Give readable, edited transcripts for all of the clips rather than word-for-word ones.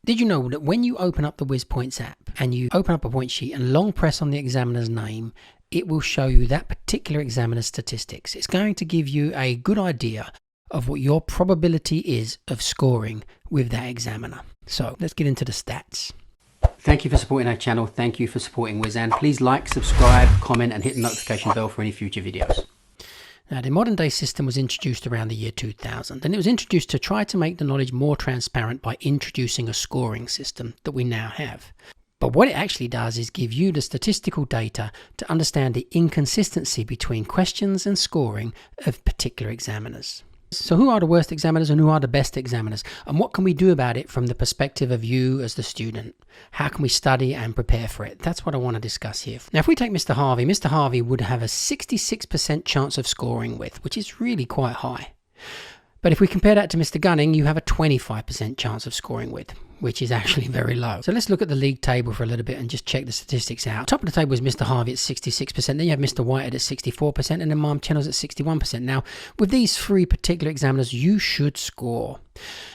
Did you know that when you open up the WizPoints app and you open up a point sheet and long press on the examiner's name, it will show you that particular examiner's statistics. It's going to give you a good idea of what your probability is of scoring with that examiner. So let's get into the stats. Thank you for supporting our channel. Thank you for supporting Wizan. Please like, subscribe, comment, and hit the notification bell for any future videos. Now, the modern day system was introduced around the year 2000, and it was introduced to try to make the knowledge more transparent by introducing a scoring system that we now have. But what it actually does is give you the statistical data to understand the inconsistency between questions and scoring of particular examiners. So who are the worst examiners and who are the best examiners? And what can we do about it from the perspective of you as the student? How can we study and prepare for it? That's what I want to discuss here. Now, if we take Mr. Harvey would have a 66% chance of scoring with, which is really quite high. But if we compare that to Mr. Gunning, you have a 25% chance of scoring with, which is actually very low. So let's look at the league table for a little bit and just check the statistics out. Top of the table is Mr. Harvey at 66%, then you have Mr. Whitehead at 64%, and then Mom Chennels at 61%. Now, with these three particular examiners, you should score.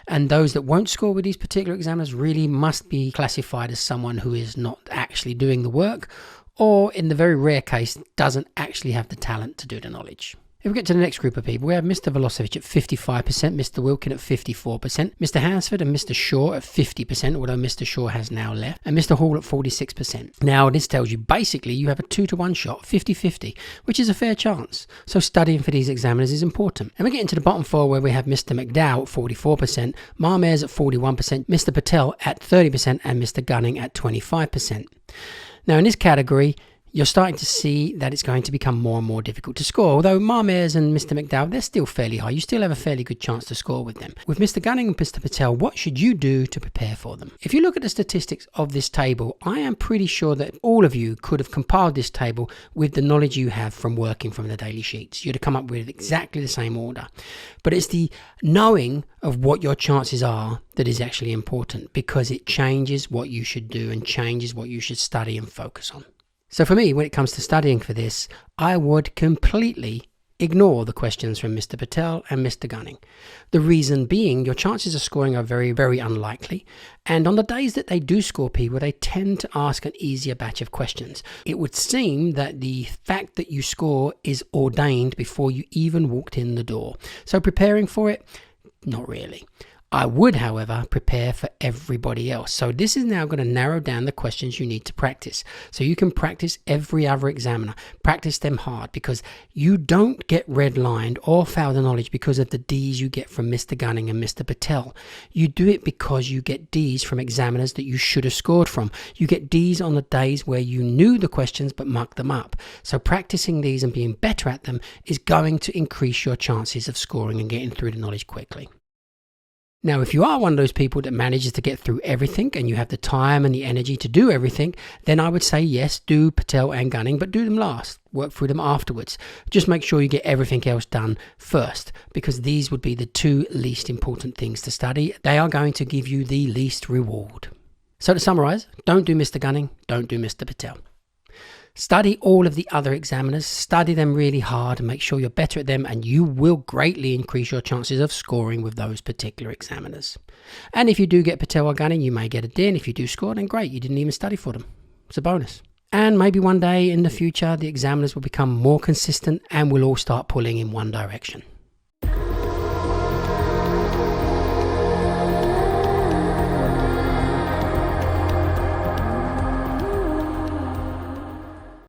And those that won't score with these particular examiners really must be classified as someone who is not actually doing the work, or in the very rare case, doesn't actually have the talent to do the knowledge. If we get to the next group of people, we have Mr. Velosevich at 55%, Mr. Wilkin at 54%, Mr. Hansford and Mr. Shaw at 50%, although Mr. Shaw has now left, and Mr. Hall at 46%. Now, this tells you basically you have a 2-to-1 shot, 50-50, which is a fair chance. So studying for these examiners is important. And we get into the bottom four where we have Mr. McDowell at 44%, Marmez at 41%, Mr. Patel at 30%, and Mr. Gunning at 25%. Now, in this category, you're starting to see that it's going to become more and more difficult to score. Although Marmez and Mr. McDowell, they're still fairly high. You still have a fairly good chance to score with them. With Mr. Gunning and Mr. Patel, what should you do to prepare for them? If you look at the statistics of this table, I am pretty sure that all of you could have compiled this table with the knowledge you have from working from the daily sheets. You'd have come up with exactly the same order. But it's the knowing of what your chances are that is actually important, because it changes what you should do and changes what you should study and focus on. So for me, when it comes to studying for this, I would completely ignore the questions from Mr. Patel and Mr. Gunning. The reason being, your chances of scoring are very, very unlikely. And on the days that they do score people, they tend to ask an easier batch of questions. It would seem that the fact that you score is ordained before you even walked in the door. So preparing for it, not really. I would, however, prepare for everybody else. So this is now going to narrow down the questions you need to practice. So you can practice every other examiner. Practice them hard, because you don't get redlined or fail the knowledge because of the D's you get from Mr. Gunning and Mr. Patel. You do it because you get D's from examiners that you should have scored from. You get D's on the days where you knew the questions but mucked them up. So practicing these and being better at them is going to increase your chances of scoring and getting through the knowledge quickly. Now, if you are one of those people that manages to get through everything and you have the time and the energy to do everything, then I would say yes, do Patel and Gunning, but do them last. Work through them afterwards. Just make sure you get everything else done first, because these would be the two least important things to study. They are going to give you the least reward. So to summarize, don't do Mr. Gunning, don't do Mr. Patel. Study all of the other examiners, study them really hard and make sure you're better at them, and you will greatly increase your chances of scoring with those particular examiners. And if you do get Patel or Gunning, you may get a D, and if you do score, then great, you didn't even study for them. It's a bonus. And maybe one day in the future, the examiners will become more consistent and we'll all start pulling in one direction.